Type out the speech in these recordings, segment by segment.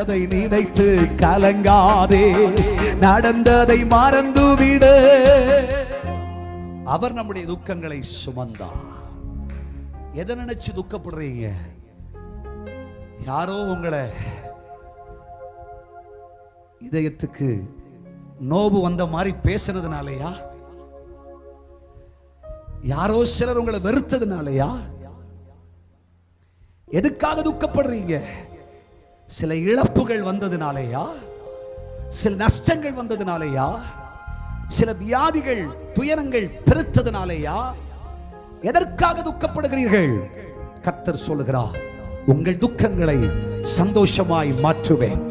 நடந்ததை நினைத்து கலங்காதே, நடந்ததை மறந்துவிடு. அவர் நம்முடைய துக்கங்களை சுமந்தார். எதை நினைச்சு துக்கப்படுறீங்க? யாரோ உங்களை இதயத்துக்கு நோவு வந்த மாதிரி பேசுனதுனாலயா? யாரோ சிலர் உங்களை வெறுத்ததுனாலயா? எதுக்காக துக்கப்படுறீங்க? சில இழப்புகள் வந்ததுனாலயா? சில நஷ்டங்கள் வந்ததுனாலயா? சில வியாதிகள் துயரங்கள் பெருத்ததுனாலயா? எதற்காக துக்கப்படுகிறீர்கள்? கர்த்தர் சொல்லுகிறார், உங்கள் துக்கங்களை சந்தோஷமாய் மாற்றுவேன்.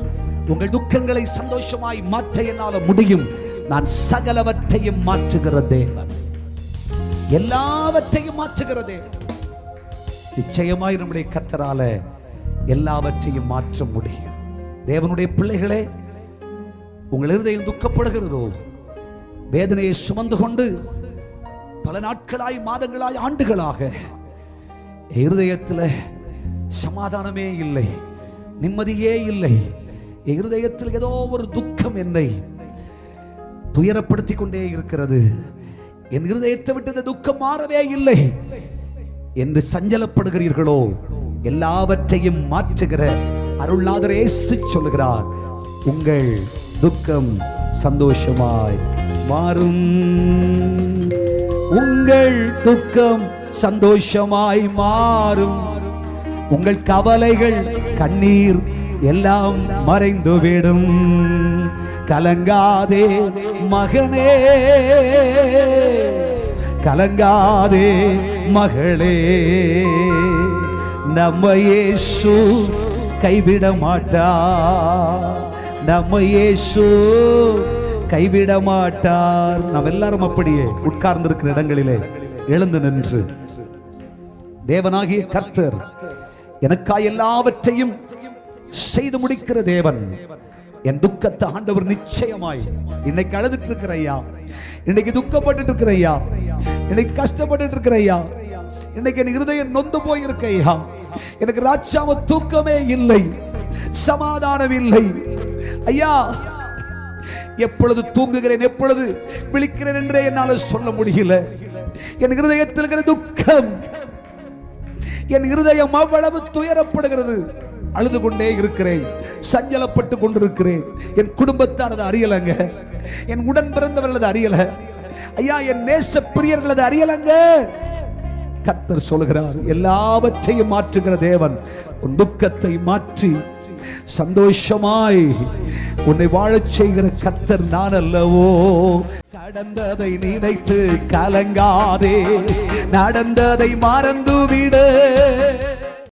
உங்கள் துக்கங்களை சந்தோஷமாய் மாற்ற என்னால முடியும். நான் சகலவற்றையும் மாற்றுகிற தேவன், எல்லாவற்றையும் மாற்றுகிற தேவன். நிச்சயமாய் நம்முடைய கர்த்தரால எல்லாவற்றையும் மாற்ற முடியும். தேவனுடைய பிள்ளைகளே, உங்கள் இருதயம் துக்கப்படுகிறதோ, வேதனையை சுமந்து கொண்டு பல நாட்களாய், மாதங்களாய், ஆண்டுகளாக இருதயத்தில் சமாதானமே இல்லை, நிம்மதியே இல்லை, இருதயத்தில் ஏதோ ஒரு துக்கம் என்னை துயரப்படுத்தி கொண்டே இருக்கிறது, என் இருதயத்தை விட்டு இந்த துக்கம் மாறவே இல்லை என்று சஞ்சலப்படுகிறீர்களோ, எல்லாவற்றையும் மாற்றுகிற அருள்நாதர் இயேசு சொல்லுகிறார், உங்கள் துக்கம் சந்தோஷமாய் மாறும். உங்கள் துக்கம் சந்தோஷமாய் மாறும். உங்கள் கவலைகள், கண்ணீர் எல்லாம் மறைந்துவிடும். கலங்காதே மகனே, கலங்காதே மகளே, நம்ம இயேசு கைவிட மாட்டார், நம்ம இயேசு கைவிட மாட்டார். நாம் எல்லாரும் அப்படியே உட்கார்ந்து இருக்கிற இடங்களிலே எழுந்து நின்று, தேவனாகிய கர்த்தர் எனக்காய் எல்லாவற்றையும் செய்து முடிக்கிற தேவன், என் துக்கத்தை ஆண்டவர் நிச்சயமாய், இன்னைக்கு அழுதுட்டு இருக்கிற ஐயா, இன்னைக்கு துக்கப்பட்டு இருக்கிற ஐயா, இன்னைக்கு கஷ்டப்பட்டு இருக்கிற ஐயா, இன்னைக்கு என் இருதயம் நொந்து போயிருக்க ஐயா, எனக்கு ராட்சாம தூக்கமே இல்லை, சமாதானம் இல்லை ஐயா, எப்பொழுது தூங்குகிறேன், எப்பொழுது விழிக்கிறேன் என்றே என்னால் சொல்ல முடியல. என் இருதயத்தில் இருக்கிற துக்கம், என் இருதயம் அவ்வளவு துயரப்படுகிறது. அழுது கொண்டே இருக்கிறேன், சஞ்சலப்பட்டு கொண்டிருக்கிறேன். என் குடும்பத்தார் அதை அறியலங்க, என் உடன் பிறந்தவர்கள் அதை அறியல ஐயா, என் நேச பிரியர்கள் அதை அறியலங்க. கர்த்தர் சொல்கிறார், எல்லாவற்றையும் மாற்றுகிற தேவன் உன் துக்கத்தை மாற்றி சந்தோஷமாய் உன்னை வாழச் செய்கிற கர்த்தர் நான் அல்லவோ. கடந்ததை நினைத்து கலங்காதே, நடந்ததை மறந்துவிடு.